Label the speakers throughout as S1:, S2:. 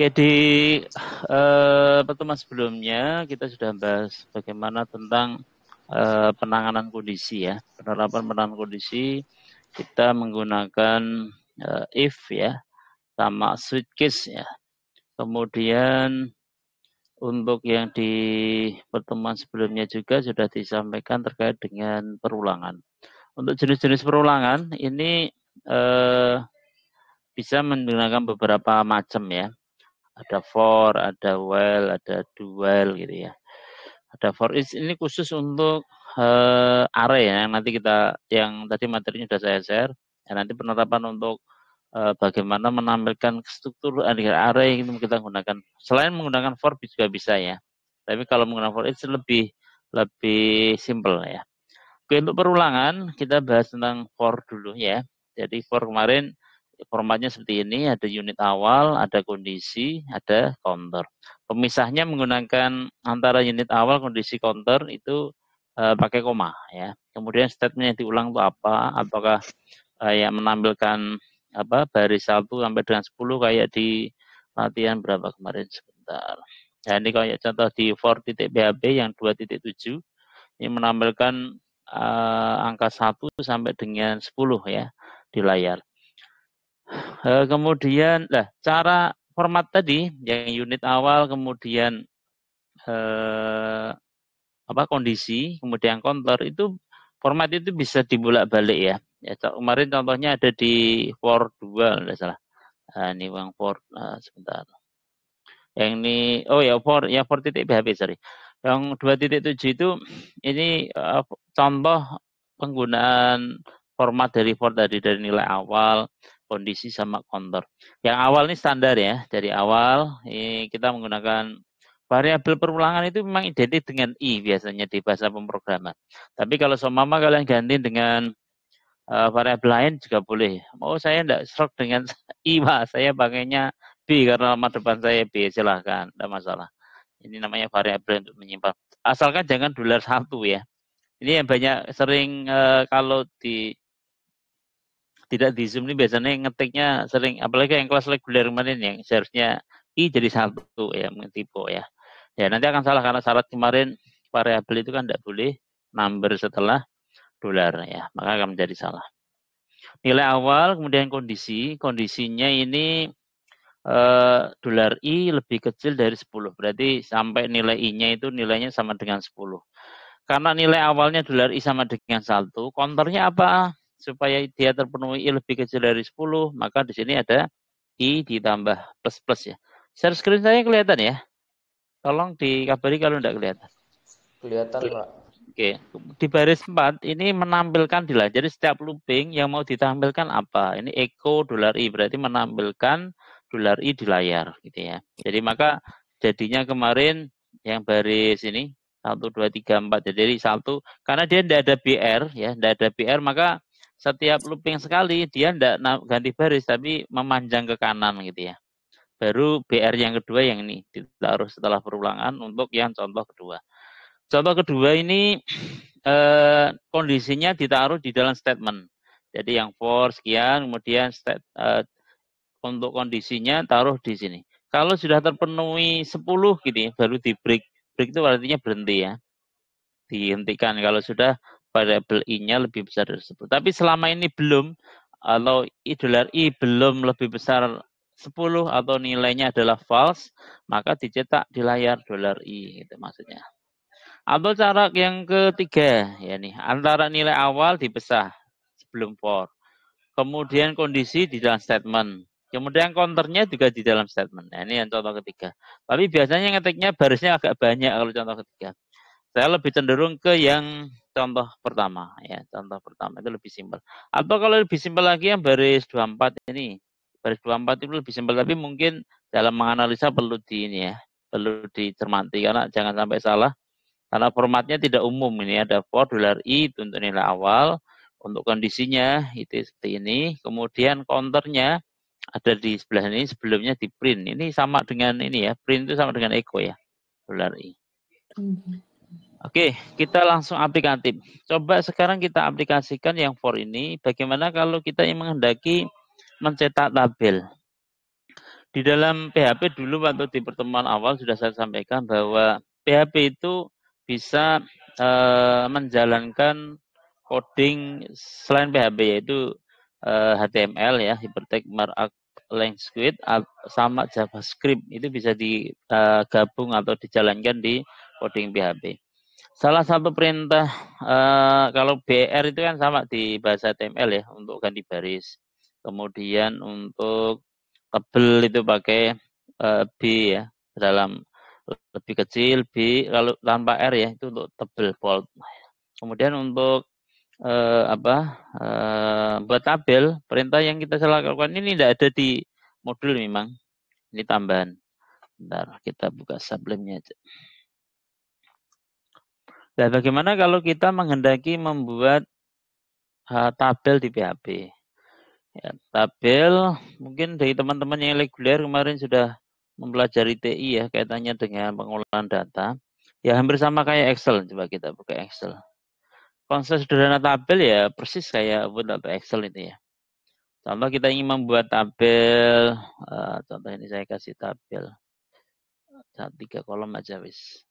S1: Oke, di pertemuan sebelumnya kita sudah bahas bagaimana tentang penanganan kondisi ya, penerapan penanganan kondisi kita menggunakan if ya, sama switch case ya. Kemudian untuk yang di pertemuan sebelumnya juga sudah disampaikan terkait dengan perulangan. Untuk jenis-jenis perulangan ini bisa menggunakan beberapa macam ya. Ada for, ada while, ada do while gitu ya. Ada for each ini khusus untuk array ya, yang nanti yang tadi materinya sudah saya share. Ya, nanti penerapan untuk bagaimana menampilkan struktur array itu kita gunakan. Selain menggunakan for juga bisa ya. Tapi kalau menggunakan for each lebih simple ya. Oke, untuk perulangan kita bahas tentang for dulu ya. Jadi for kemarin formatnya seperti ini, ada unit awal, ada kondisi, ada counter. Pemisahnya menggunakan antara unit awal, kondisi, counter itu pakai koma ya. Kemudian statement yang diulang itu apa? Apakah yang menampilkan baris 1 sampai dengan 10 kayak di latihan berapa kemarin sebentar. Ya, ini kayak contoh di for.php yang 2.7 ini menampilkan angka 1 sampai dengan 10 ya di layar. Kemudian cara format tadi yang unit awal kemudian kondisi kemudian counter itu format itu bisa dibolak-balik ya. Ya kemarin contohnya ada di for 2 enggak salah. Nah, ini bang for sebentar. Yang ini for titik PHP sorry. Yang 2.7 itu ini contoh penggunaan format dari for dari nilai awal, kondisi sama counter. Yang awal ini standar ya, dari awal ini kita menggunakan variabel perulangan itu memang identik dengan i biasanya di bahasa pemrograman. Tapi kalau seumpama kalian ganti dengan variabel lain juga boleh. Saya enggak stroke dengan i, Pak. Saya pakainya b karena nama depan saya b, silahkan, enggak masalah. Ini namanya variabel untuk menyimpan. Asalkan jangan $1 ya. Ini yang banyak sering kalau tidak di Zoom ini biasanya ngetiknya sering, apalagi yang kelas reguler kemarin yang seharusnya i jadi 1 ya, tipe ya. Ya nanti akan salah karena syarat kemarin variabel itu kan tidak boleh number setelah dolar ya, maka akan menjadi salah. Nilai awal kemudian kondisinya ini dolar i lebih kecil dari 10, berarti sampai nilai i-nya itu nilainya sama dengan 10. Karena nilai awalnya dolar i sama dengan 1, counternya apa? Supaya dia terpenuhi i lebih kecil dari 10, maka di sini ada i ditambah plus ya. Share screen saya kelihatan ya? Tolong dikabari kalau tidak kelihatan.
S2: Kelihatan, Pak.
S1: Oke, di baris 4 ini menampilkan di layar. Jadi setiap looping yang mau ditampilkan apa? Ini echo dolar i, berarti menampilkan dolar i di layar gitu ya. Jadi maka jadinya kemarin yang baris ini 1 2 3 4 jadi 1 karena dia tidak ada BR ya, tidak ada BR maka setiap looping sekali dia tidak ganti baris tapi memanjang ke kanan gitu ya. Baru BR yang kedua yang ini ditaruh setelah perulangan untuk yang contoh kedua. Contoh kedua ini kondisinya ditaruh di dalam statement. Jadi yang for sekian, kemudian untuk kondisinya taruh di sini. Kalau sudah terpenuhi 10 gitu ya, baru di break. Break itu artinya berhenti ya. Dihentikan kalau sudah variabel i-nya lebih besar dari 10. Tapi selama ini belum, kalau dolar i belum lebih besar 10 atau nilainya adalah false, maka dicetak di layar dolar i gitu maksudnya. Atau cara yang ketiga ya nih, antara nilai awal dipesah sebelum for. Kemudian kondisi di dalam statement. Kemudian counternya juga di dalam statement. Nah, ini yang contoh ketiga. Tapi biasanya ngetiknya barisnya agak banyak kalau contoh ketiga. Saya lebih cenderung ke yang contoh pertama ya. Contoh pertama itu lebih simpel. Atau kalau lebih simpel lagi yang baris 24 ini. Baris 24 itu lebih simpel tapi mungkin dalam menganalisa perlu perlu dicermati karena jangan sampai salah. Karena formatnya tidak umum, ini ada for dolar i untuk nilai awal, untuk kondisinya itu seperti ini, kemudian counternya ada di sebelah ini, sebelumnya di print. Ini sama dengan ini ya, print itu sama dengan echo ya, dolar i. Oke, kita langsung aplikatif. Coba sekarang kita aplikasikan yang for ini, bagaimana kalau kita yang menghendaki mencetak tabel. Di dalam PHP dulu waktu di pertemuan awal sudah saya sampaikan bahwa PHP itu bisa menjalankan coding selain PHP, yaitu HTML ya, hypertext markup language sama JavaScript itu bisa digabung atau dijalankan di coding PHP. Salah satu perintah kalau BR itu kan sama di bahasa HTML ya untuk ganti baris. Kemudian untuk tebel itu pakai B ya, dalam lebih kecil B, kalau tanpa R ya itu untuk tebel bold. Kemudian untuk buat tabel, perintah yang kita lakukan ini tidak ada di modul memang. Ini tambahan. Bentar, kita buka sublimenya aja. Nah, bagaimana kalau kita menghendaki membuat tabel di PHP? Ya, tabel mungkin dari teman-teman yang reguler kemarin sudah mempelajari TI ya, kaitannya dengan pengolahan data. Ya hampir sama kayak Excel. Coba kita buka Excel. Konsep sederhana tabel ya persis kayak Word atau Excel itu ya. Contoh kita ingin membuat tabel, contoh ini saya kasih tabel 3 kolom aja wis.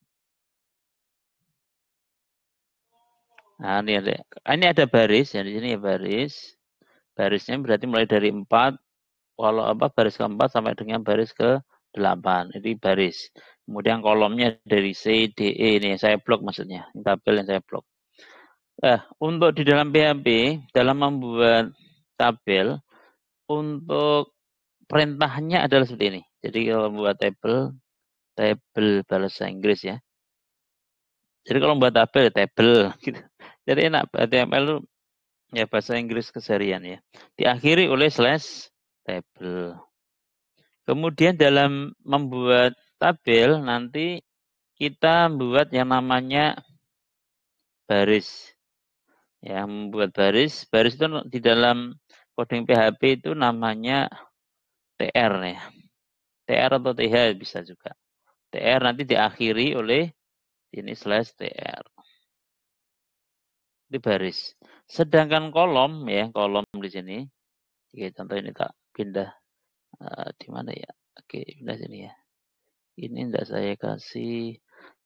S1: Nah ini ada baris ya, di sini ya baris. Barisnya berarti mulai dari 4, kalau baris keempat sampai dengan baris ke-8. Ini baris. Kemudian kolomnya dari C, D, E ini saya blok maksudnya. Ini tabel yang saya blok. Untuk di dalam PHP dalam membuat tabel, untuk perintahnya adalah seperti ini. Jadi kalau membuat tabel bahasa Inggris ya. Jadi kalau membuat tabel, table gitu. Jadi enak, HTML itu ya bahasa Inggris keseharian ya. Diakhiri oleh slash table. Kemudian dalam membuat tabel nanti kita membuat yang namanya baris. Ya, membuat baris. Baris itu di dalam coding PHP itu namanya TR ya. TR atau TH bisa juga. TR nanti diakhiri oleh ini slash TR. Itu baris. Sedangkan kolom ya, kolom di sini. Oke, contoh ini tak pindah di mana ya? Oke, pindah sini ya. Ini tidak saya kasih.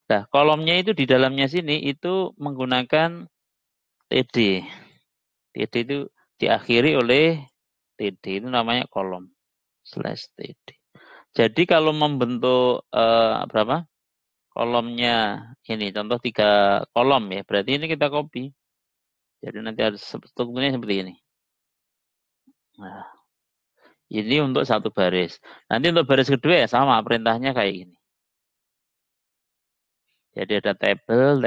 S1: Nah, kolomnya itu di dalamnya sini itu menggunakan TD. TD itu diakhiri oleh TD, itu namanya kolom slash TD. Jadi kalau membentuk berapa? Kolomnya ini contoh 3 kolom ya. Berarti ini kita copy. Jadi nanti ada strukturnya seperti ini. Nah, ini untuk satu baris. Nanti untuk baris kedua ya sama perintahnya kayak gini. Jadi ada table,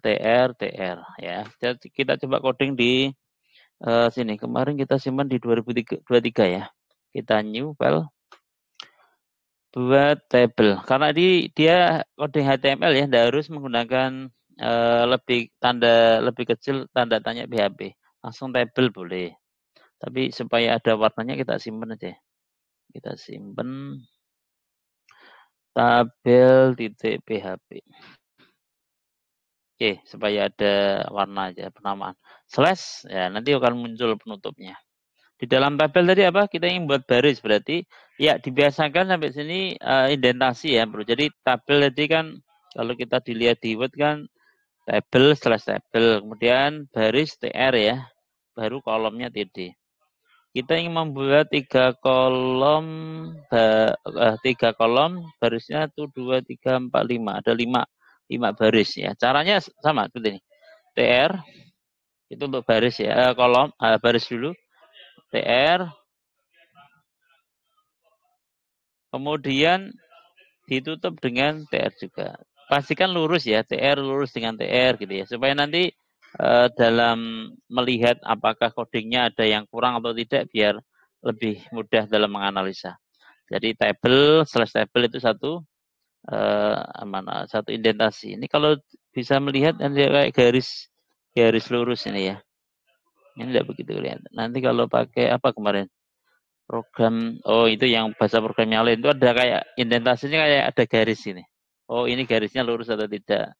S1: tr, tr ya. Jadi kita coba coding di sini. Kemarin kita simpan di 2023 ya. Kita new file buat table. Karena dia coding HTML ya, tidak harus menggunakan lebih kecil tanda tanya PHP. Langsung table boleh. Tapi supaya ada warnanya kita simpan aja. Kita simpan tabel.php. Oke, supaya ada warna aja penamaan. Slash ya nanti akan muncul penutupnya. Di dalam tabel tadi apa? Kita ingin buat baris berarti ya dibiasakan sampai sini indentasi ya, Bro. Jadi tabel tadi kan kalau kita dilihat di Word kan tabel slash tabel, kemudian baris TR ya. Baru kolomnya TD. Kita ingin membuat 3 kolom 3 kolom barisnya itu 2 3 4 5. Ada 5 baris ya. Caranya sama seperti ini. TR itu untuk baris ya, kolom baris dulu. TR kemudian ditutup dengan TR juga. Pastikan lurus ya, TR lurus dengan TR gitu ya. Supaya nanti dalam melihat apakah codingnya ada yang kurang atau tidak biar lebih mudah dalam menganalisa. Jadi table slash table itu satu satu indentasi. Ini kalau bisa melihat nanti kayak garis lurus ini ya. Ini tidak begitu kelihatan. Nanti kalau pakai apa kemarin program, itu yang bahasa program yang lain itu ada kayak indentasinya kayak ada garis ini. Oh ini garisnya lurus atau tidak.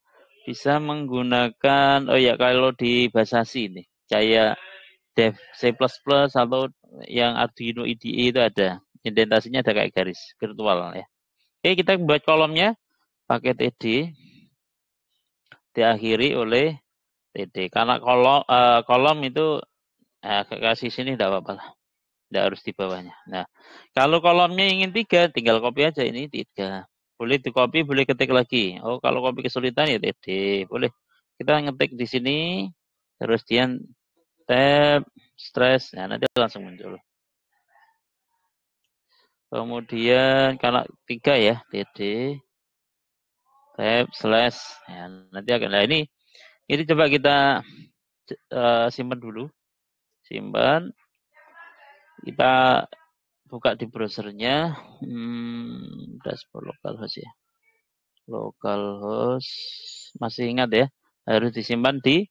S1: Bisa menggunakan kalau di bahasa C ini kayak Dev C++ atau yang Arduino IDE itu ada Indentasinya ada kayak garis virtual ya. Oke, kita buat kolomnya pakai TD, diakhiri oleh TD. Karena kolom itu kasih sini tidak apa-apa lah. Tidak harus di bawahnya. Nah, kalau kolomnya ingin 3, tinggal copy aja ini 3. Boleh di copy, boleh ketik lagi. Oh, kalau copy kesulitan ya TD. Boleh. Kita ngetik di sini, terus dia tab, stress. Nah, nanti langsung muncul. Kemudian, karena 3 ya, TD, tab, slash. Ya, nanti akan, nah ini coba kita simpan dulu. Simpan. Kita buka di browsernya, dashboard localhost ya. Localhost, masih ingat ya, harus disimpan di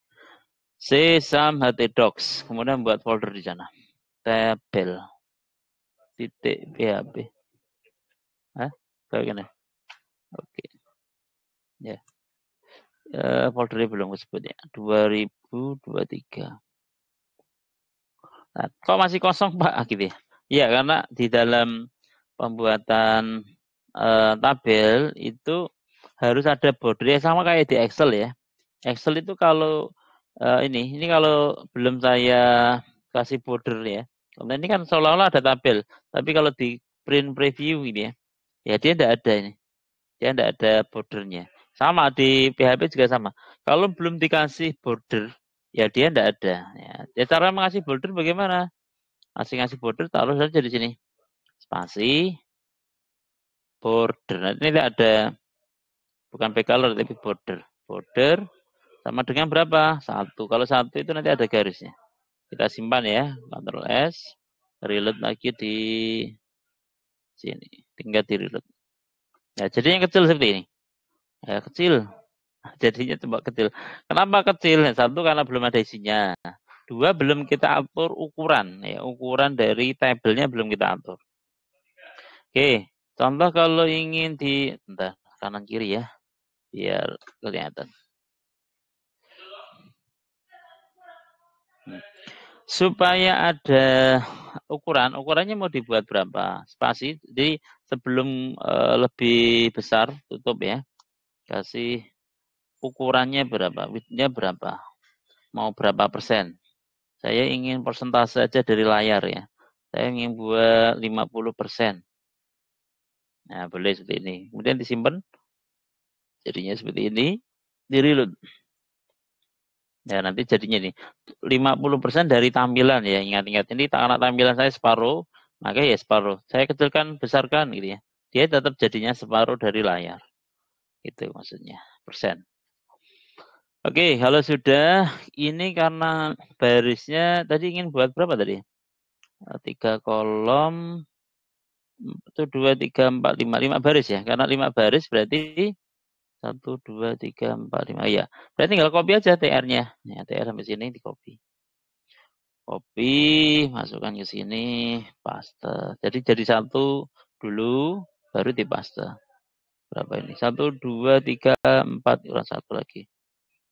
S1: c/htdocs. Kemudian buat folder di sana. Tabel .php. Bagaimana? Oke. Ya. Foldernya belum disebut ya. 2023. Nah, kok masih kosong Pak? Gitu ya. Iya, karena di dalam pembuatan tabel itu harus ada border sama kayak di Excel ya. Excel itu kalau ini kalau belum saya kasih border ya. Karena ini kan seolah-olah ada tabel, tapi kalau di print preview ini ya dia tidak ada ini. Dia tidak ada bordernya. Sama di PHP juga sama. Kalau belum dikasih border, ya dia tidak ada. Ya, cara mengasih border bagaimana? Ngasih border taruh saja di sini. Spasi border. Nah, ini ada bukan backcolor tapi border. Border sama dengan berapa? 1. Kalau 1 itu nanti ada garisnya. Kita simpan ya. Ctrl S. Reload lagi di sini. Tinggal di reload. Ya, jadi yang kecil seperti ini. Ya, kecil. Jadinya coba kecil. Kenapa kecil? 1 karena belum ada isinya. 2 belum kita atur ukuran. Ya, ukuran dari tabelnya belum kita atur. Oke. Contoh kalau ingin di entah kanan kiri ya. Biar kelihatan. Supaya ada ukurannya mau dibuat berapa spasi. Jadi sebelum lebih besar tutup ya, kasih ukurannya berapa, widthnya berapa, mau berapa persen. Saya ingin persentase aja dari layar ya, saya ingin buat 50%. Nah boleh seperti ini, kemudian disimpan jadinya seperti ini, di reload. Ya nanti jadinya ini 50% dari tampilan ya, ingat-ingat ini karena tampilan saya separuh, maka ya separuh. Saya kecilkan, besarkan gitu ya. Dia tetap jadinya separuh dari layar. Itu maksudnya, persen. Oke, kalau sudah ini karena barisnya tadi ingin buat berapa tadi? 3 kolom, 1, 2, 3, 4, 5, 5 baris ya. Karena 5 baris berarti 1, 2, 3, 4, 5. Ya, berarti tinggal copy aja TR-nya. Ya, TR sampai sini di copy. Copy, masukkan ke sini, paste. Jadi 1 dulu, baru di paste. Berapa ini? 1, 2, 3, 4, kurang 1 lagi.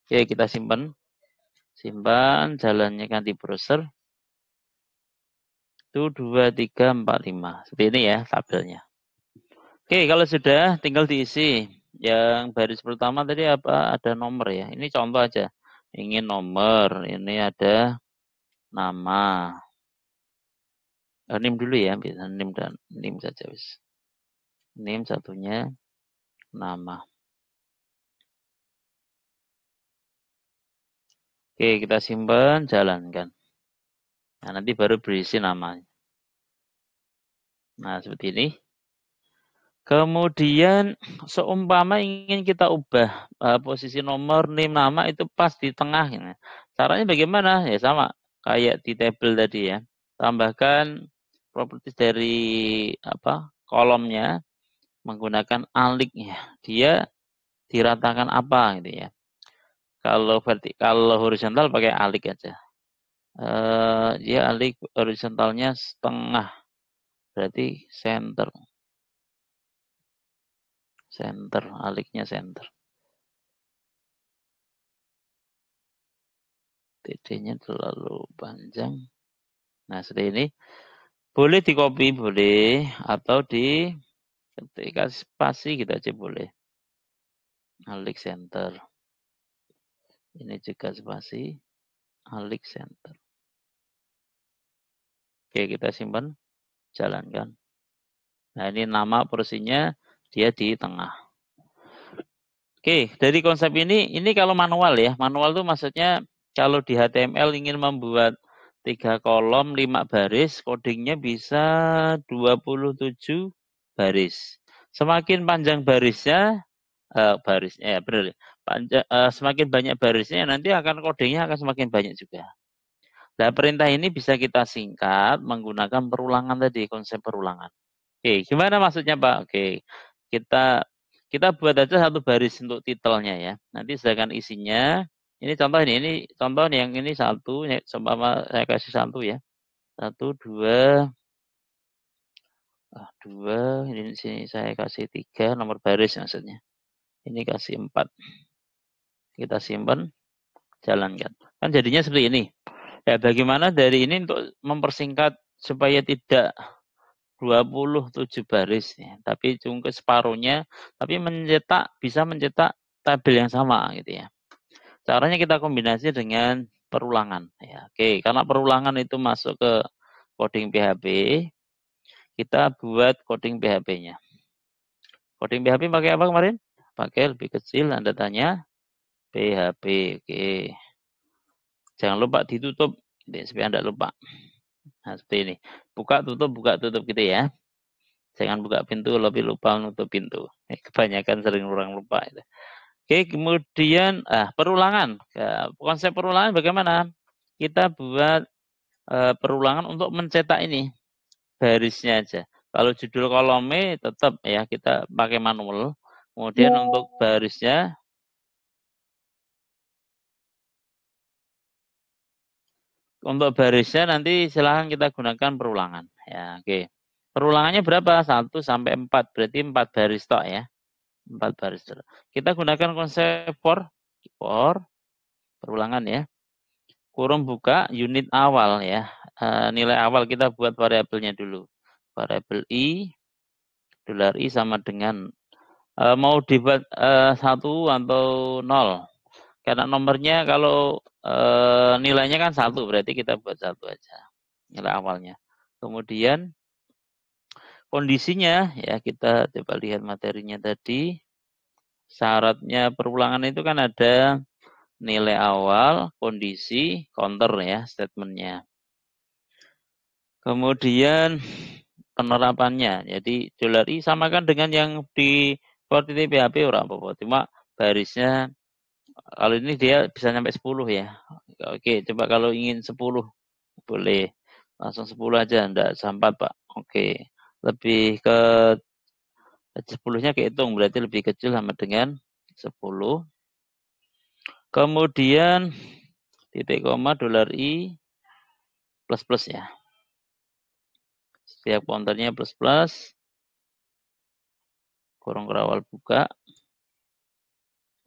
S1: Oke, kita simpan. Simpan, jalannya kan di browser. 1, 2, 3, 4, 5. Seperti ini ya tabelnya. Oke, kalau sudah tinggal diisi. Yang baris pertama tadi apa? Ada nomor ya. Ini contoh aja. Ingin nomor, ini ada nama. NIM dulu ya, bisa NIM dan NIM saja wis. NIM satunya nama. Oke, kita simpan, jalankan. Nah, nanti baru berisi namanya. Nah, seperti ini. Kemudian seumpama ingin kita ubah posisi nomor, NIM, nama itu pas di tengah. Ya. Caranya bagaimana? Ya sama kayak di tabel tadi ya. Tambahkan properties dari kolomnya menggunakan aliknya. Dia diratakan apa gitu ya. Kalau kalau horizontal pakai alik aja. Dia alik horizontalnya setengah. Berarti center. Center, aliknya center. TD-nya terlalu panjang. Nah, seperti ini. Boleh di copy, boleh. Atau di ketika spasi gitu aja boleh. Alik center. Ini juga spasi. Alik center. Oke, kita simpan. Jalankan. Nah, ini nama porsinya dia di tengah. Oke, dari konsep ini kalau manual ya. Manual itu maksudnya kalau di HTML ingin membuat 3 kolom, 5 baris, codingnya bisa 27 baris. Semakin panjang barisnya, barisnya ya benar. Semakin banyak barisnya nanti akan codingnya akan semakin banyak juga. Nah, perintah ini bisa kita singkat menggunakan perulangan tadi, konsep perulangan. Oke, gimana maksudnya Pak? Oke, kita kita buat aja satu baris untuk titelnya ya. Nanti sedangkan isinya, ini contoh ini contoh nih yang ini satu, seumpama saya kasih satu ya. Satu, dua, dua, ini sini saya kasih 3 nomor baris maksudnya. Ini kasih 4. Kita simpan, jalankan. Kan jadinya seperti ini. Ya, bagaimana dari ini untuk mempersingkat supaya tidak 27 baris ya, tapi cuma separuhnya, tapi bisa mencetak tabel yang sama gitu ya. Caranya kita kombinasi dengan perulangan ya. Oke, karena perulangan itu masuk ke coding PHP, kita buat coding PHP-nya. Coding PHP pakai apa kemarin? Pakai lebih kecil, Anda tanya PHP. Oke. Jangan lupa ditutup supaya Anda lupa. Nah, seperti ini. Buka tutup gitu ya. Jangan buka pintu lebih lupa nutup pintu. Kebanyakan sering orang lupa. Oke, kemudian perulangan. Konsep perulangan bagaimana? Kita buat perulangan untuk mencetak ini barisnya aja. Kalau judul kolomnya tetap ya kita pakai manual. Kemudian untuk barisnya nanti silahkan kita gunakan perulangan. Ya, oke. Perulangannya berapa? 1 sampai 4. Berarti 4 baris tok ya. 4 baris. Kita gunakan konsep for perulangan ya. Kurung buka unit awal ya. Nilai awal kita buat variabelnya dulu. Variabel i, $i sama dengan mau dibuat 1 atau 0. Karena nomornya kalau nilainya kan 1, berarti kita buat 1 aja. Nilai awalnya. Kemudian kondisinya ya kita coba lihat materinya tadi. Syaratnya perulangan itu kan ada nilai awal, kondisi, counter ya statementnya. Kemudian penerapannya. Jadi $i samakan dengan yang di Fortnite PHP orang apa-apa. Cuma barisnya kalau ini dia bisa sampai 10 ya. Oke, coba kalau ingin 10 boleh langsung 10 aja, enggak 4, Pak. Oke. Lebih ke 10-nya kehitung berarti lebih kecil sama dengan 10. Kemudian titik koma $i plus ya. Setiap counternya plus kurung kerawal buka.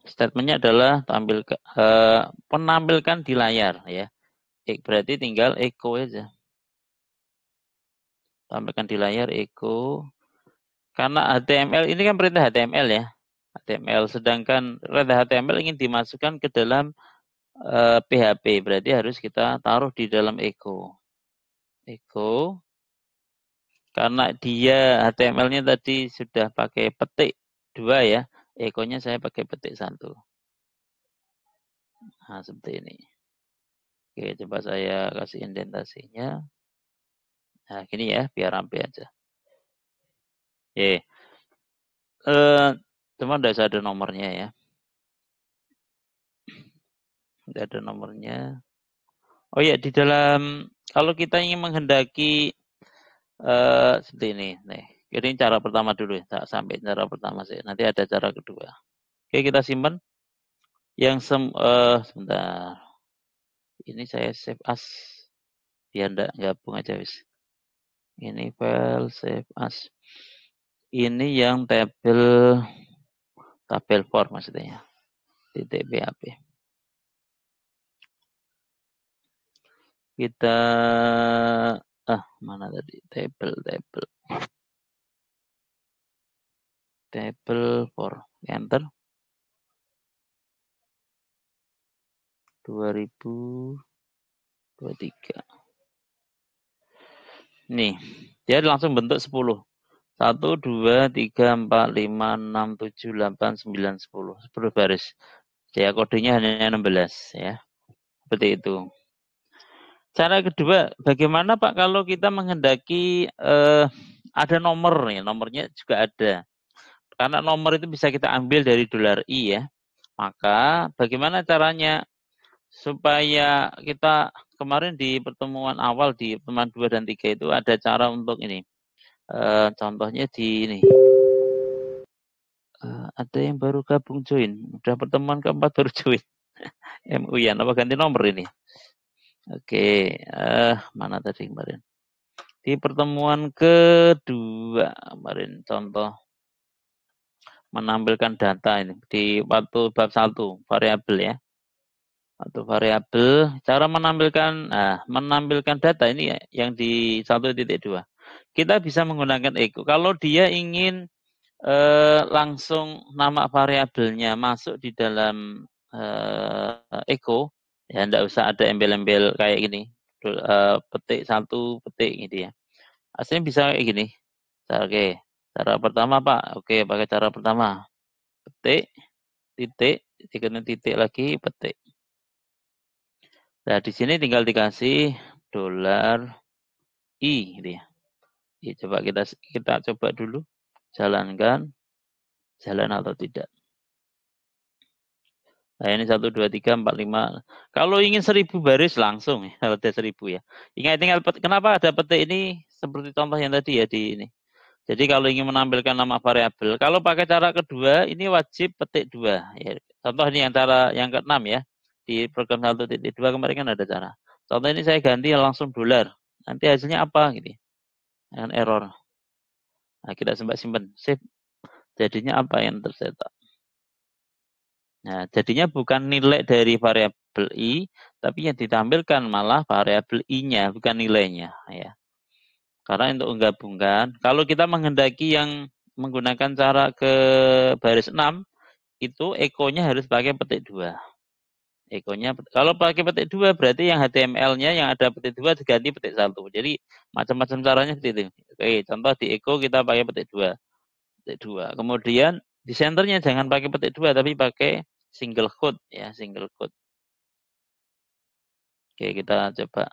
S1: Statementnya adalah penampilkan di layar ya. Berarti tinggal echo aja. Tampilkan di layar echo. Karena HTML ini kan perintah HTML ya. HTML sedangkan perintah HTML ingin dimasukkan ke dalam PHP, berarti harus kita taruh di dalam echo. Echo. Karena dia HTML-nya tadi sudah pakai petik 2 ya. Echo-nya saya pakai petik 1. Nah, seperti ini. Oke, coba saya kasih indentasinya. Nah, gini ya, biar rapi aja. Oke. Cuma tidak ada nomornya ya. Tidak ada nomornya. Oh ya, di dalam, kalau kita ingin menghendaki, seperti ini. Nih, ini cara pertama dulu ya. Tak sampai cara pertama sih. Nanti ada cara kedua. Oke, kita simpan. Yang sebentar. Ini saya save as. Biar enggak gabung aja wis. Ini file save as. Ini yang tabel for maksudnya. .php. Kita Mana tadi? Table for enter 2023. Nih, dia langsung bentuk 10. 1, 2, 3, 4, 5, 6, 7, 8, 9, 10. 10 baris. Ya, kodenya hanya 16 ya. Seperti itu. Cara kedua, bagaimana Pak kalau kita menghendaki ada nomor ya, nomornya juga ada. Karena nomor itu bisa kita ambil dari dolar I ya. Maka bagaimana caranya supaya kita kemarin di pertemuan awal di pertemuan 2 dan 3 itu ada cara untuk ini. Contohnya di ini. Ada yang baru gabung join. Udah pertemuan keempat baru join. MU ya, apa ganti nomor ini? Oke, mana tadi kemarin? Di pertemuan kedua kemarin contoh menampilkan data ini di waktu bab 1 variabel ya. Atau variabel cara menampilkan data ini yang di 1.2. Kita bisa menggunakan echo. Kalau dia ingin langsung nama variabelnya masuk di dalam echo, ya enggak usah ada embel-embel kayak gini. Petik 1, petik gitu ya. Aslinya bisa kayak gini. Oke, cara pertama Pak. Oke, pakai cara pertama. Petik, titik, titik lagi, petik. Nah, di sini tinggal dikasih $I gitu ya. Ya, coba kita coba dulu jalankan, jalan atau tidak. Nah, ini 1, 2, 3, 4, 5. Kalau ingin 1000 baris langsung ya, kalau ada 1000 ya. Ingat tinggal kenapa ada petik ini seperti contoh yang tadi ya di ini. Jadi kalau ingin menampilkan nama variabel, kalau pakai cara kedua ini wajib petik 2 ya. Contoh ini yang cara yang ke-6 ya. Di program 1.2 kemarin kan ada cara. Contoh ini saya ganti langsung dolar. Nanti hasilnya apa gitu. Dengan error. Nah, kita simpan save. Jadinya apa yang tercetak? Nah, jadinya bukan nilai dari variabel I, tapi yang ditampilkan malah variabel I-nya, bukan nilainya. Ya. Karena untuk menggabungkan, kalau kita menghendaki yang menggunakan cara ke baris 6, itu ekonya harus pakai petik 2. Ekonya, kalau pakai petik 2 berarti yang HTML-nya yang ada petik 2 diganti petik 1. Jadi macam-macam caranya seperti itu. Oke, contoh di eko kita pakai petik 2. Petik 2. Kemudian di senternya jangan pakai petik 2 tapi pakai single quote ya, single quote. Oke, kita coba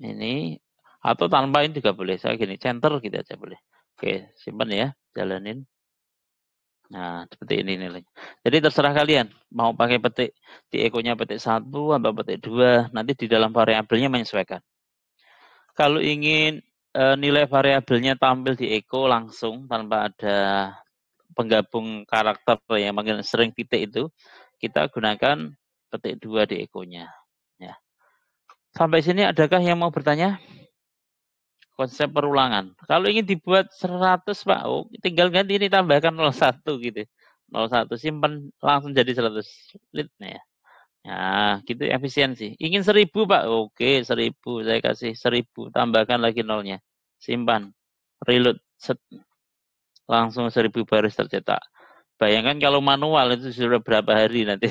S1: ini atau tanpa ini juga boleh. Saya gini, center gitu aja boleh. Oke, simpan ya, jalanin. Nah, seperti ini nilainya. Jadi terserah kalian mau pakai petik di ekonya petik 1 atau petik 2, nanti di dalam variabelnya menyesuaikan. Kalau ingin nilai variabelnya tampil di eko langsung tanpa ada penggabung karakter yang makin sering titik itu, kita gunakan petik 2 di ekonya. Ya. Sampai sini adakah yang mau bertanya? Konsep perulangan. Kalau ingin dibuat 100 Pak, tinggal ganti ini tambahkan 01 gitu. 01 simpan langsung jadi 100. Nah, ya. Nah, gitu efisiensi. Ingin 1000 Pak, oke 1000 saya kasih 1000 tambahkan lagi nolnya. Simpan. Reload. Set. Langsung 1000 baris tercetak. Bayangkan kalau manual itu sudah berapa hari nanti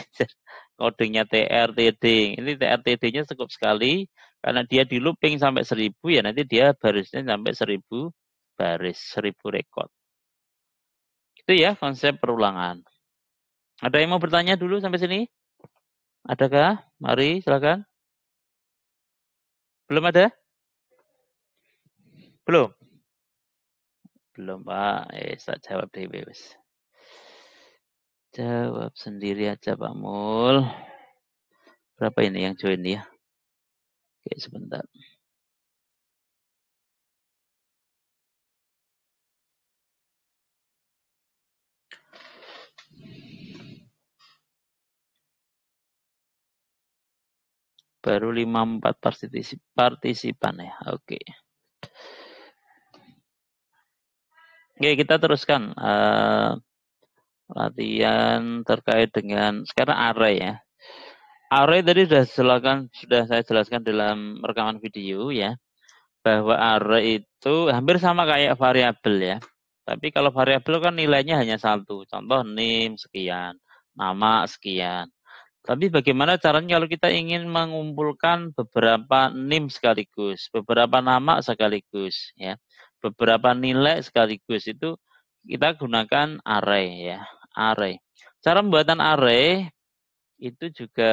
S1: codingnya TRTD. Ini TRTD-nya cukup sekali karena dia di looping sampai 1000 ya nanti dia barisnya sampai 1000 baris, 1000 rekod. Itu ya konsep perulangan. Ada yang mau bertanya dulu sampai sini? Adakah? Mari silakan. Belum ada? Belum? Belum Pak. Saya jawab deh wes. Jawab sendiri aja Pak Mul. Berapa ini yang join ya? Oke, sebentar. Baru 54 partisipan ya. Oke. Oke, kita teruskan latihan terkait dengan sekarang array ya. Array tadi sudah saya jelaskan dalam rekaman video ya, bahwa array itu hampir sama kayak variabel ya. Tapi kalau variabel kan nilainya hanya satu. Contoh name sekian, nama sekian. Tapi bagaimana caranya kalau kita ingin mengumpulkan beberapa name sekaligus, beberapa nama sekaligus ya, beberapa nilai sekaligus, itu kita gunakan array ya, array. Cara pembuatan array itu juga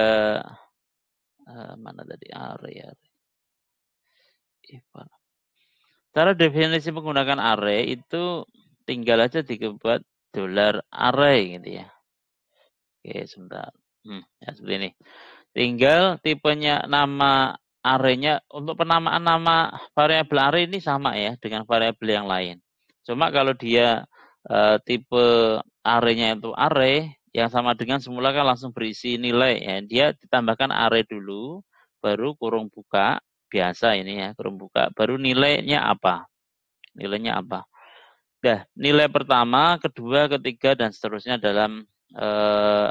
S1: mana tadi array. Cara definisi menggunakan array itu tinggal aja dibuat $array gitu ya. Oke, sebentar. Ya seperti ini. Tinggal tipenya nama array-nya, untuk penamaan nama variabel array ini sama ya dengan variabel yang lain. Cuma kalau dia tipe array-nya itu array yang sama dengan semula kan langsung berisi nilai ya. Dia ditambahkan array dulu, baru kurung buka, biasa ini ya, kurung buka, baru nilainya apa. Nilainya apa. Nah, nilai pertama, kedua, ketiga, dan seterusnya dalam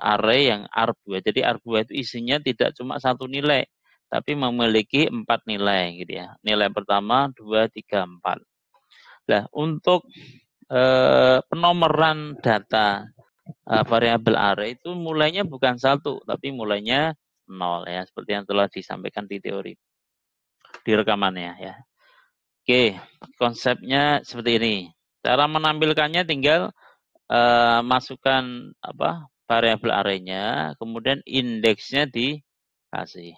S1: array yang arbu. Jadi arbu itu isinya tidak cuma satu nilai, tapi memiliki 4 nilai gitu ya. Nilai pertama, 2, 3, 4. Nah, untuk penomoran data variabel array itu mulainya bukan satu, tapi mulainya 0 ya, seperti yang telah disampaikan di teori, di rekamannya ya. Oke, konsepnya seperti ini. Cara menampilkannya tinggal masukkan variabel array-nya, kemudian indeksnya dikasih.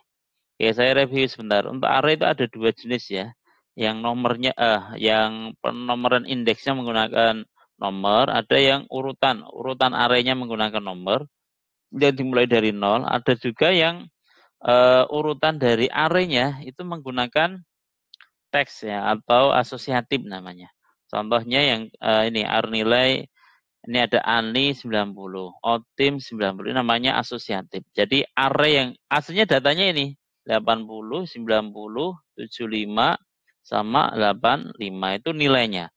S1: Oke, saya review sebentar. Untuk array itu ada dua jenis ya. Yang nomornya yang penomoran indeksnya menggunakan nomor, ada yang urutan array-nya menggunakan nomor. Dia dimulai dari 0, ada juga yang urutan dari array-nya itu menggunakan teks ya, atau asosiatif namanya. Contohnya yang ini nilai. Ini ada ANI 90, OTIM 90, namanya asosiatif. Jadi array yang aslinya datanya ini 80, 90, 75 sama 85 itu nilainya.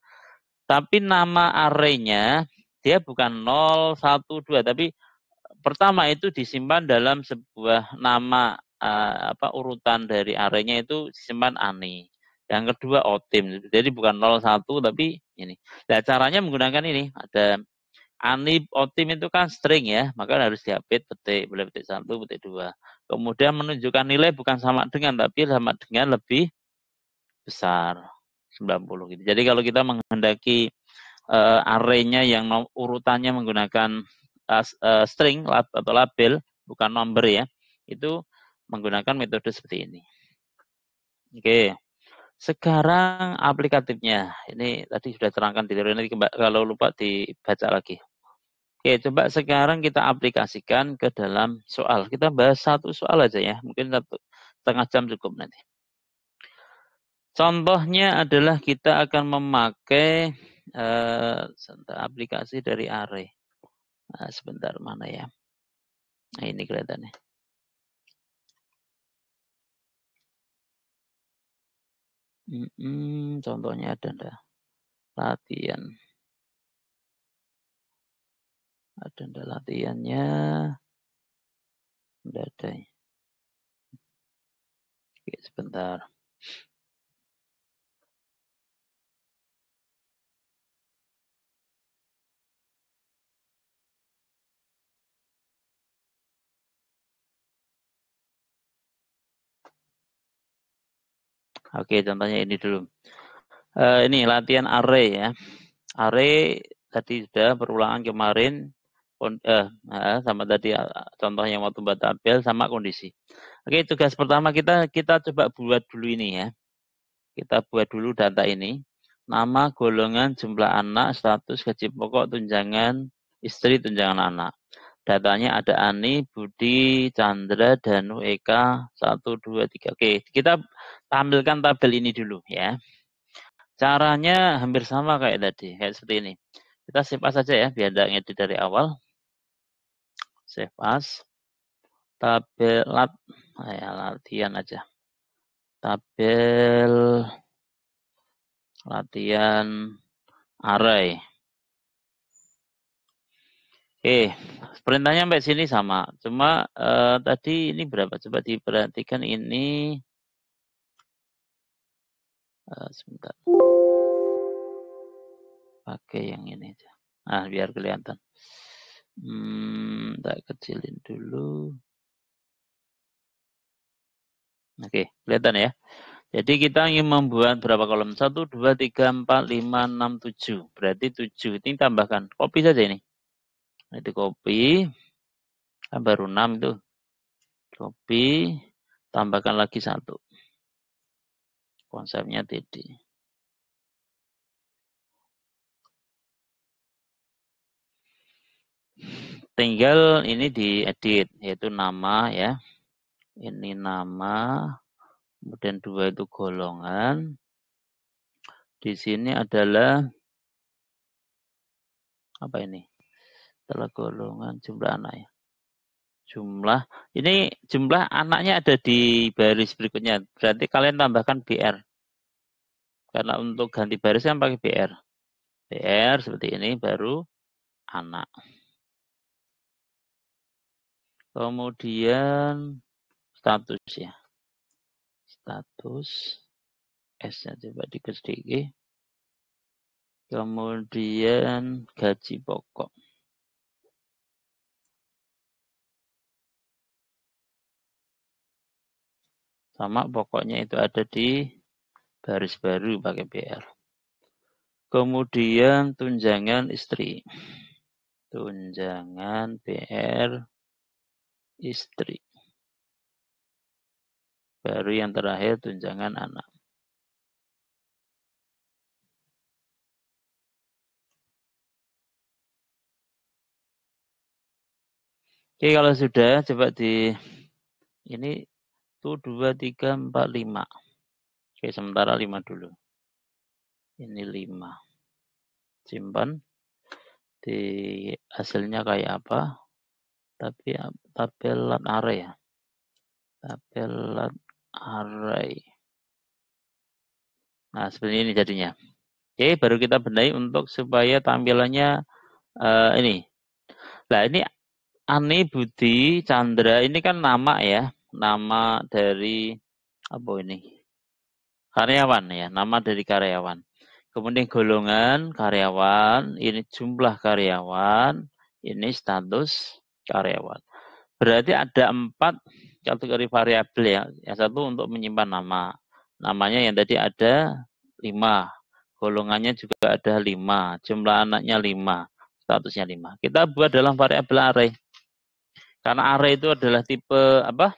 S1: Tapi nama array-nya dia bukan 0, 1, 2, tapi pertama itu disimpan dalam sebuah nama urutan dari array-nya itu disimpan ANI. Yang kedua OTIM. Jadi bukan 0, 1 tapi ini. Nah, caranya menggunakan ini. Ada ANI OTIM itu kan string ya, maka harus diapit petik, boleh petik 1, petik 2. Kemudian menunjukkan nilai bukan sama dengan, tapi sama dengan lebih besar, 90 gitu. Jadi kalau kita menghendaki array-nya yang urutannya menggunakan string atau label, bukan number ya, itu menggunakan metode seperti ini. Oke. Sekarang aplikatifnya. Ini tadi sudah terangkan di teori, nanti kalau lupa dibaca lagi. Oke, coba sekarang kita aplikasikan ke dalam soal. Kita bahas satu soal aja ya, mungkin 1,5 jam cukup nanti. Contohnya adalah kita akan memakai aplikasi dari array. Nah, sebentar, mana ya? Nah, ini kelihatannya. Contohnya ada enggak? Latihan. Ada enggak latihannya? Enggak ada. Oke, sebentar. Oke, contohnya ini dulu. Ini latihan array ya. Array tadi sudah berulangan kemarin, sama tadi contohnya waktu buat tabel sama kondisi. Oke, tugas pertama kita coba buat dulu ini ya. Kita buat dulu data ini. Nama, golongan, jumlah anak, status, gaji pokok, tunjangan istri, tunjangan anak. Datanya ada Ani, Budi, Chandra, Danu, Eka, 1, 2, 3. Oke, kita tampilkan tabel ini dulu ya. Caranya hampir sama kayak tadi, kayak seperti ini. Kita save as saja ya, biar tidak ngedit dari awal. Save as. Tabel latihan aja. Tabel latihan array. perintahnya sampai sini sama. Cuma tadi ini berapa? Coba diperhatikan ini. Sebentar. Pakai yang ini aja. Nah, biar kelihatan. Tak kecilin dulu. Oke, kelihatan ya. Jadi kita ingin membuat berapa kolom? 1, 2, 3, 4, 5, 6, 7. Berarti 7. Ini tambahkan. Copy saja ini. Itu copy. Kan baru 6 itu. Copy. Tambahkan lagi 1. Konsepnya TD. Tinggal ini diedit. Yaitu nama ya. Ini nama. Kemudian 2 itu golongan. Di sini adalah apa ini? Setelah golongan jumlah anak ya. Jumlah anaknya ada di baris berikutnya. Berarti kalian tambahkan BR. Karena untuk ganti baris kan pakai BR. BR seperti ini baru anak. Kemudian status ya. Status S-nya coba dikasih. Kemudian gaji pokok. Sama pokoknya itu ada di baris baru pakai BR. Kemudian tunjangan istri. Tunjangan BR istri. Baru yang terakhir tunjangan anak. Oke, kalau sudah coba di ini tuh 2, 3, 4, 5. Oke, sementara 5 dulu. Ini 5. Simpan. Di hasilnya kayak apa? Tapi tabelat array ya. Tabelat array. Nah, seperti ini jadinya. Oke, baru kita benahi untuk supaya tampilannya ini. Nah, ini Ani Budi Chandra ini kan nama ya. Nama dari apa ini? Karyawan ya, nama dari karyawan. Kemudian golongan karyawan, ini jumlah karyawan, ini status karyawan. Berarti ada 4 kategori variabel ya. Yang satu untuk menyimpan nama. Namanya yang tadi ada 5. Golongannya juga ada 5. Jumlah anaknya 5. Statusnya 5. Kita buat dalam variabel array. Karena array itu adalah tipe apa?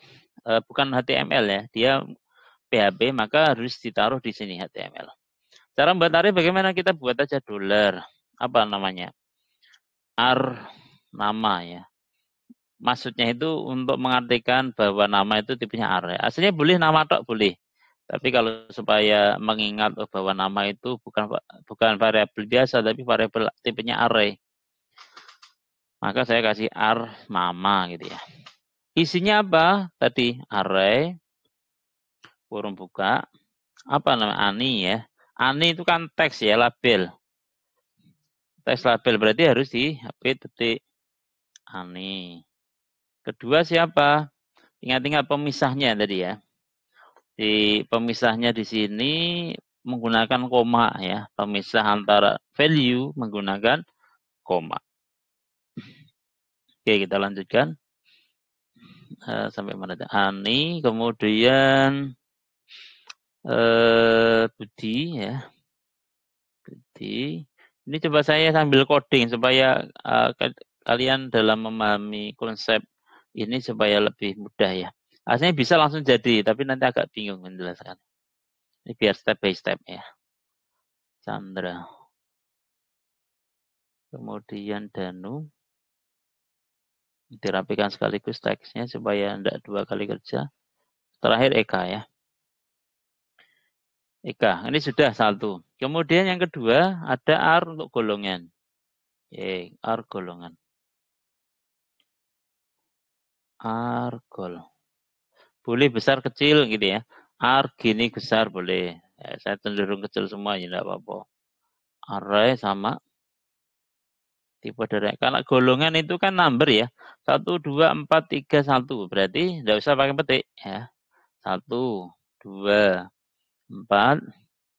S1: Bukan HTML ya. Dia PHP, maka harus ditaruh di sini HTML. Cara membuat array bagaimana? Kita buat aja $. Apa namanya? nama ya. Maksudnya itu untuk mengartikan bahwa nama itu tipenya array. Aslinya boleh nama tok boleh. Tapi kalau supaya mengingat bahwa nama itu bukan variabel biasa tapi variabel tipenya array. Maka saya kasih nama gitu ya. Isinya apa? Tadi array kurung buka. Apa namanya? Ani ya. Ani itu kan teks ya, label. Teks label berarti harus di HP titik Ani. Kedua siapa? Ingat-ingat pemisahnya tadi ya. Di pemisahnya di sini menggunakan koma ya. Pemisah antara value menggunakan koma. Oke, kita lanjutkan. Sampai mana? Ani, kemudian Budi ya. Budi. Ini coba saya sambil coding supaya kalian dalam memahami konsep ini supaya lebih mudah ya. Aslinya bisa langsung jadi, tapi nanti agak bingung menjelaskan. Ini biar step by step ya. Chandra. Kemudian Danu. Dirapikan sekaligus teksnya supaya tidak 2 kali kerja. Terakhir Eka ya. Eka, ini sudah 1. Kemudian yang kedua ada R untuk golongan. R golongan. R gol. Boleh besar kecil gitu ya. R gini besar boleh. Saya cenderung kecil semua ya tidak apa-apa. Array sama Tipe dari karena golongan itu kan number ya. 1, 2, 4, 3, 1. Berarti tidak usah pakai petik ya. 1, 2, 4,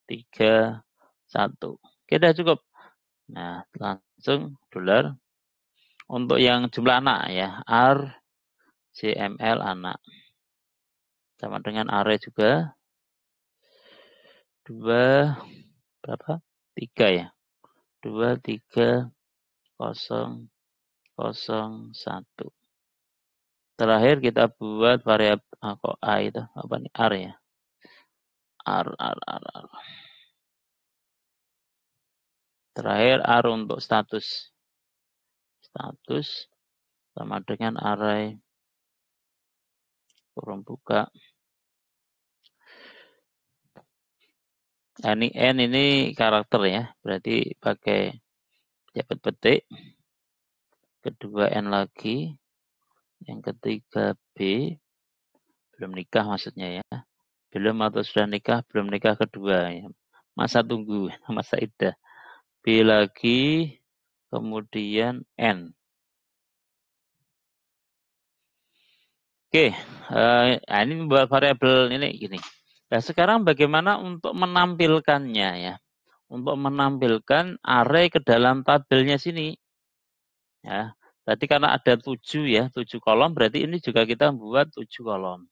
S1: 3, 1. Oke, sudah cukup. Nah, langsung dolar. Untuk yang jumlah anak ya, R, JML anak. Sama dengan array juga. 2, berapa? 3 ya. 2, 3, 0, 0, 1. Terakhir kita buat variabel kok A itu apa nih? R ya. R. Terakhir R untuk status. Status sama dengan array kurung buka. Ini N ini karakter ya. Berarti pakai jabat petik. Kedua N lagi. Yang ketiga B. Belum nikah maksudnya ya. Belum atau sudah nikah, belum nikah kedua ya. Masa tunggu, masa iddah. B lagi, kemudian N. Oke, ini membuat variabel ini gini. Nah, sekarang bagaimana untuk menampilkannya ya? Untuk menampilkan array ke dalam tabelnya sini. Ya, tadi karena ada 7 ya, 7 kolom, berarti ini juga kita buat 7 kolom.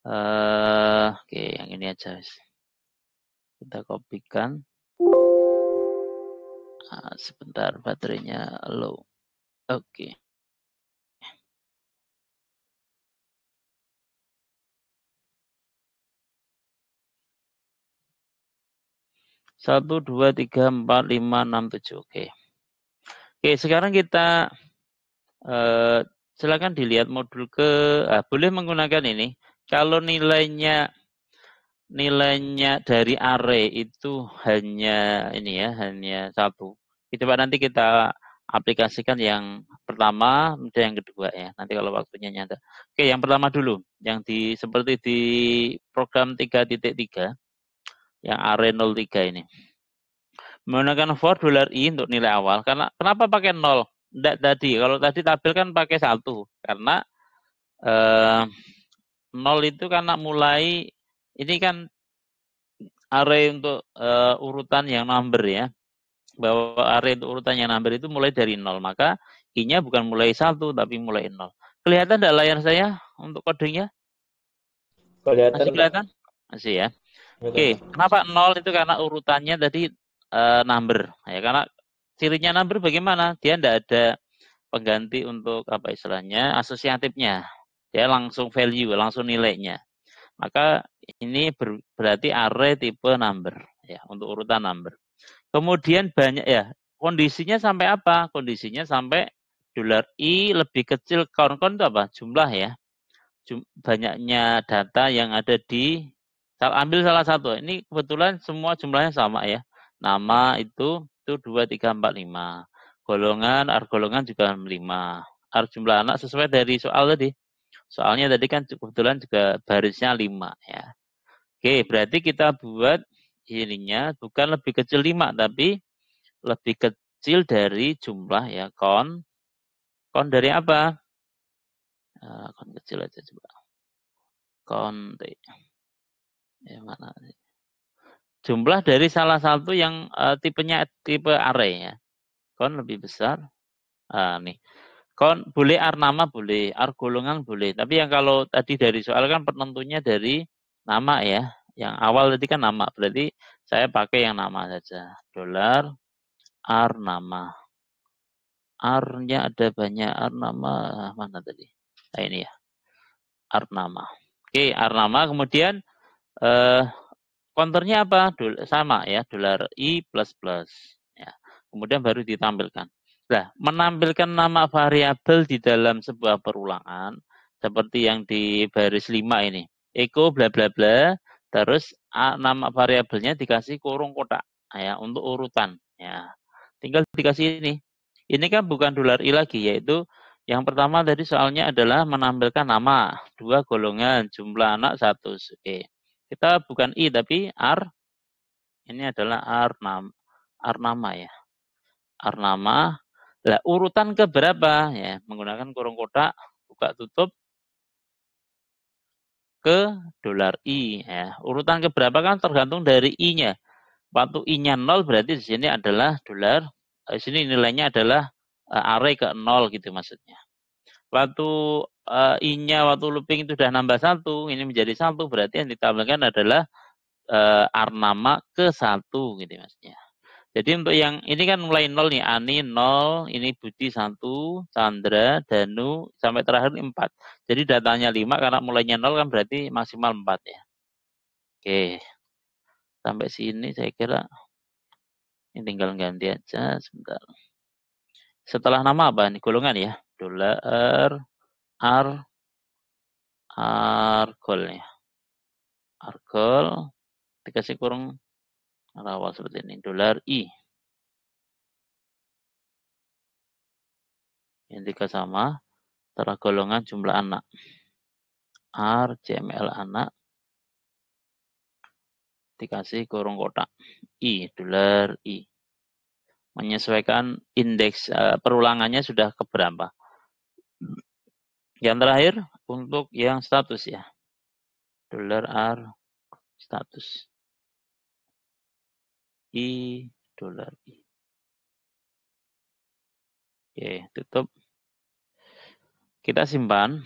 S1: Oke, yang ini aja. Kita kopikan. Sebentar, baterainya low. Oke. 1, 2, 3, 4, 5, 6, 7. Oke. Oke, sekarang kita silakan dilihat modul boleh menggunakan ini. Kalau nilainya dari array itu hanya ini ya, hanya 1. Coba nanti kita aplikasikan yang pertama dan yang kedua ya. Nanti kalau waktunya nyata. Oke, yang pertama dulu, yang seperti di program 3.3 yang array 03 ini. Menggunakan for $i untuk nilai awal. Karena kenapa pakai 0? Tidak tadi. Kalau tadi tabel kan pakai 1. Karena 0 itu karena mulai ini kan array untuk urutan yang number ya. Bahwa array untuk urutan yang number itu mulai dari 0. Maka i-nya bukan mulai 1 tapi mulai 0. Kelihatan tidak layar saya untuk kodenya?
S2: Kelihatan,
S1: Masih kelihatan? Masih ya. Oke, kenapa 0 itu karena urutannya tadi number ya, karena cirinya number bagaimana? Dia tidak ada pengganti untuk apa istilahnya asosiatifnya. Dia langsung value, langsung nilainya. Maka ini berarti array tipe number ya, untuk urutan number. Kemudian banyak ya, kondisinya sampai apa? Kondisinya sampai $i lebih kecil count itu apa? Jumlah ya. Banyaknya data yang ada di ambil salah satu. Ini kebetulan semua jumlahnya sama ya. Nama itu 2, 3, 4, 5. Golongan, golongan juga 5. Jumlah anak sesuai dari soal tadi. Soalnya tadi kan kebetulan juga barisnya 5 ya. Oke, berarti kita buat ininya bukan lebih kecil 5 tapi lebih kecil dari jumlah ya. Count dari apa? Count kecil aja coba. Count ya mana? Jumlah dari salah satu yang tipenya tipe array ya. Count lebih besar. Nih. Count boleh R nama boleh, R golongan boleh. Tapi yang kalau tadi dari soal kan penentunya dari nama ya. Yang awal tadi kan nama. Berarti saya pakai yang nama saja. Dolar R nama. R-nya ada banyak. R nama mana tadi? Nah ini ya. R nama. Oke, R nama. Kemudian counternya apa? Sama ya, $i plus plus. Ya. Kemudian baru ditampilkan. Nah, menampilkan nama variabel di dalam sebuah perulangan seperti yang di baris 5 ini. Echo bla bla bla, terus nama variabelnya dikasih kurung kotak ya untuk urutan ya. Tinggal dikasih ini. Ini kan bukan $i lagi, yaitu yang pertama tadi soalnya adalah menampilkan nama, 2 golongan, jumlah anak 1. Oke. Kita bukan i tapi R. Ini adalah R nama ya. R nama. Lah urutan ke berapa ya? Menggunakan kurung kotak, buka tutup ke dolar I ya. Urutan ke berapa kan tergantung dari I-nya. Waktu I-nya 0 berarti di sini adalah dolar. Di sini nilainya adalah array ke 0 gitu maksudnya. Waktu I-nya waktu looping itu sudah nambah 1, ini menjadi 1 berarti yang ditambahkan adalah R nama ke 1 gitu maksudnya. Jadi untuk yang ini kan mulai 0 nih, Ani 0, ini Budi 1, Chandra, Danu, sampai terakhir 4. Jadi datanya 5 karena mulainya 0 kan berarti maksimal 4 ya. Oke, sampai sini saya kira ini tinggal ganti aja sebentar. Setelah nama apa nih? Golongan ya. Dolar, argol ya. Argol, dikasih kurung awal seperti ini. Dolar I. Yang tiga sama. Setelah golongan jumlah anak. R, JML anak. Dikasih kurung kotak. I, dolar I. Menyesuaikan indeks perulangannya sudah keberapa. Yang terakhir untuk yang status ya. Dolar R status. I, dolar I. Oke, tutup. Kita simpan.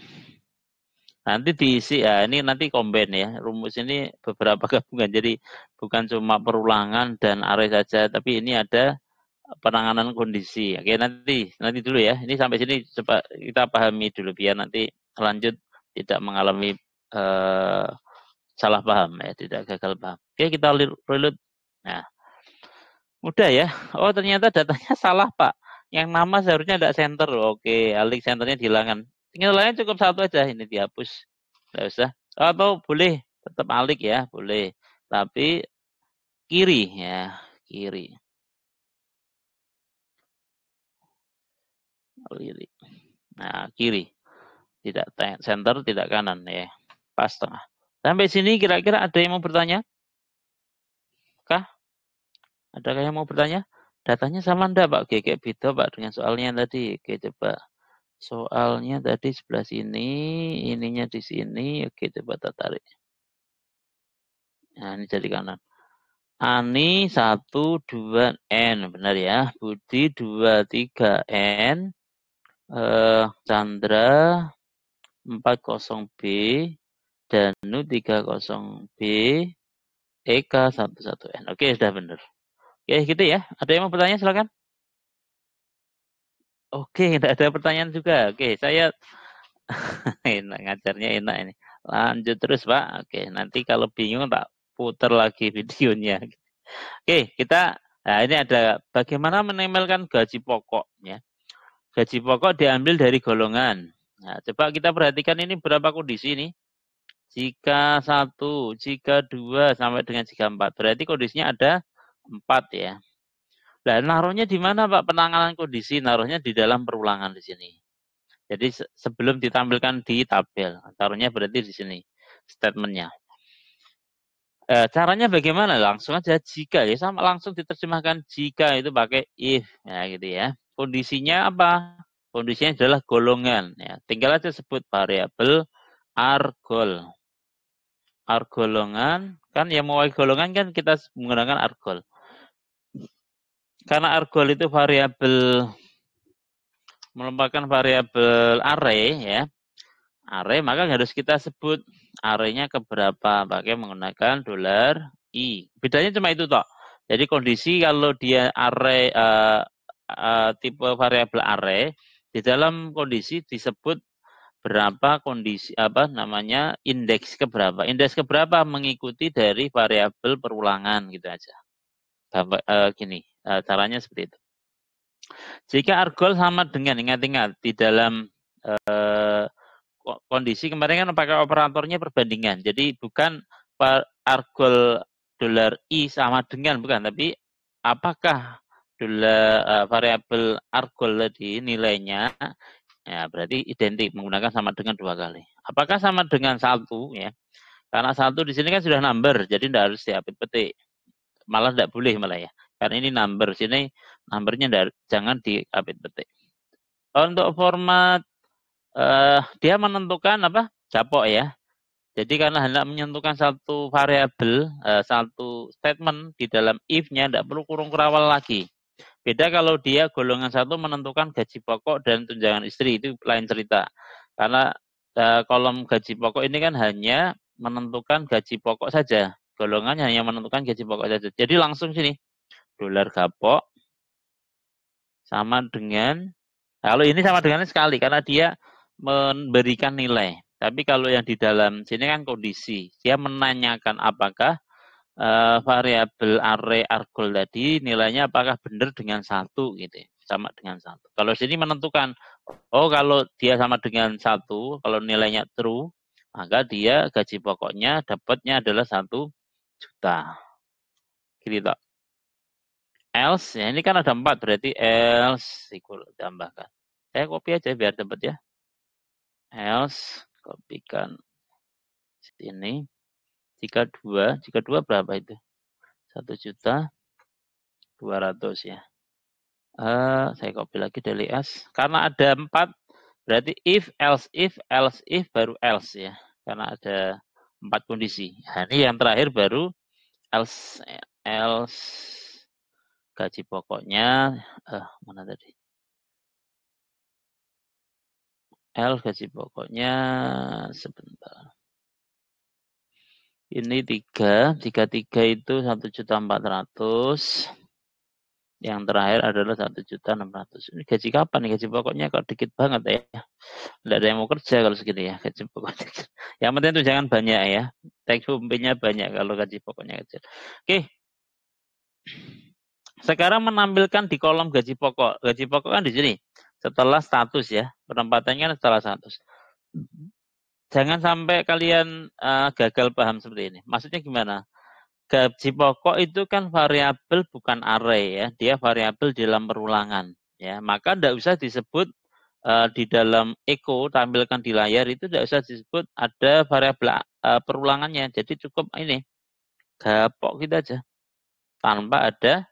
S1: Nanti diisi ya, ini nanti combine ya. Rumus ini beberapa gabungan. Jadi bukan cuma perulangan dan array saja, tapi ini ada penanganan kondisi. Oke, nanti dulu ya. Ini sampai sini coba kita pahami dulu biar nanti lanjut tidak mengalami salah paham ya, tidak gagal paham. Oke, kita reload. Nah, mudah ya. Oh, ternyata datanya salah, Pak. Yang nama seharusnya tidak center. Oke, alik centernya dihilangkan. Tinggal lain cukup satu aja, ini dihapus. Tidak usah. Atau boleh tetap alik ya, boleh. Tapi kiri ya, kiri. Kiri. Nah, kiri. Tidak center, tidak kanan ya. Pas tengah. Sampai sini kira-kira ada yang mau bertanya? Kah? Adakah yang mau bertanya? Datanya sama enggak, Pak? Oke, kayak beda, Pak, dengan soalnya tadi. Oke, coba. Soalnya tadi sebelah sini, ininya di sini. Oke, coba kita tarik. Nah, ini jadi kanan. Ani 1, 2, N. Benar ya. Budi 2, 3, N. Chandra 40B. Danu 30B. Eka 11N. Oke, sudah benar. Oke, gitu ya. Ada yang mau bertanya, silakan. Oke, tidak ada pertanyaan juga. Oke, saya enak ngajarnya enak ini. Lanjut terus, Pak. Oke, nanti kalau bingung tak putar lagi videonya. Oke, nah ini ada bagaimana menempelkan gaji pokok ya. Gaji pokok diambil dari golongan. Nah, coba kita perhatikan ini berapa kondisi nih. Jika 1, jika 2 sampai dengan jika 4. Berarti kondisinya ada 4 ya. Nah, naruhnya di mana, Pak? Penanganan kondisi naruhnya di dalam perulangan di sini. Jadi sebelum ditampilkan di tabel, taruhnya berarti di sini statementnya. Caranya bagaimana? Langsung aja jika ya, sama langsung diterjemahkan jika itu pakai if, ya gitu ya. Kondisinya apa? Kondisinya adalah golongan. Ya. Tinggal aja sebut variabel argol. Argolongan kan yang mau golongan kan kita menggunakan argol. Karena argol itu variabel merupakan variabel array ya. Array maka harus kita sebut arraynya keberapa pakai menggunakan dolar I. Bedanya cuma itu toh. Jadi kondisi kalau dia array tipe variabel array di dalam kondisi disebut berapa kondisi indeks keberapa. Indeks keberapa mengikuti dari variabel perulangan gitu aja. Gini caranya seperti itu. Jika argol sama dengan ingat-ingat di dalam kondisi kemarin kan pakai operatornya perbandingan. Jadi bukan argol dolar I sama dengan bukan, tapi apakah dolar variabel argol tadi nilainya ya berarti identik menggunakan sama dengan 2 kali. Apakah sama dengan 1 ya? Karena 1 di sini kan sudah number, jadi tidak harus diapit petik. Malah tidak boleh malah ya. Karena ini number, sini numbernya jangan dikapit petik. Untuk format dia menentukan apa? Japok ya. Jadi karena hendak menentukan satu variabel, satu statement di dalam if-nya tidak perlu kurung kurawal lagi. Beda kalau dia golongan 1 menentukan gaji pokok dan tunjangan istri, itu lain cerita. Karena kolom gaji pokok ini kan hanya menentukan gaji pokok saja. Golongannya hanya menentukan gaji pokok saja. Jadi langsung sini, dolar gapok sama dengan, kalau ini sama dengan sekali karena dia memberikan nilai. Tapi kalau yang di dalam sini kan kondisi, dia menanyakan apakah variabel array argol tadi nilainya apakah benar dengan 1 gitu ya, sama dengan 1. Kalau sini menentukan, oh kalau dia sama dengan 1, kalau nilainya true, maka dia gaji pokoknya dapatnya adalah 1 juta. Gitu. Else, ya ini kan ada 4, berarti else equal tambahkan. Saya copy aja biar dapat ya. Else, kopikan sini. Jika 2 berapa itu? 1.200.000 ya. Saya copy lagi dari else. Karena ada 4, berarti if, else if, baru else ya. Karena ada 4 kondisi. Nah, ini yang terakhir baru else gaji pokoknya, mana tadi? Else gaji pokoknya, sebentar. Ini 3, jika 3 itu 1.400.000. Yang terakhir adalah 1.600.000. Ini gaji kapan nih? Gaji pokoknya kok dikit banget ya. Tidak ada yang mau kerja kalau segini ya gaji pokoknya. Yang penting itu jangan banyak ya. Take home-nya banyak kalau gaji pokoknya kecil. Oke. Sekarang menampilkan di kolom gaji pokok. Gaji pokok kan di sini. Setelah status ya. Penempatannya setelah status. Jangan sampai kalian gagal paham seperti ini. Maksudnya gimana? Gaji pokok itu kan variabel bukan array ya. Dia variabel dalam perulangan. Ya, maka tidak usah disebut di dalam echo tampilkan di layar itu tidak usah disebut ada variabel perulangannya. Jadi cukup ini gapok kita aja tanpa ada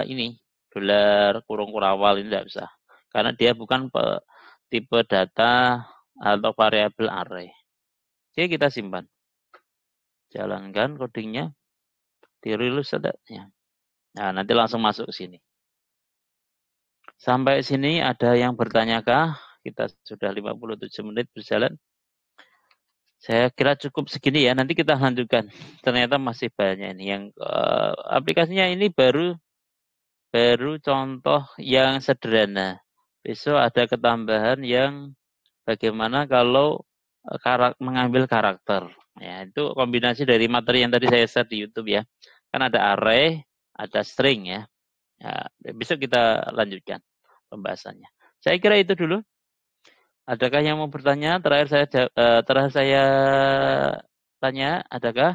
S1: ini dolar kurung kurawal, ini tidak usah karena dia bukan tipe data atau variabel array. Oke, kita simpan. Jalankan codingnya, dirilis adanya. Nah, nanti langsung masuk ke sini. Sampai sini ada yang bertanyakah? Kita sudah 57 menit berjalan. Saya kira cukup segini ya. Nanti kita lanjutkan. Ternyata masih banyak ini yang aplikasinya ini baru contoh yang sederhana. Besok ada ketambahan yang bagaimana kalau mengambil karakter. Ya, itu kombinasi dari materi yang tadi saya share di YouTube ya. Kan ada array, ada string ya. Ya, besok kita lanjutkan pembahasannya. Saya kira itu dulu. Adakah yang mau bertanya? Terakhir saya tanya, adakah?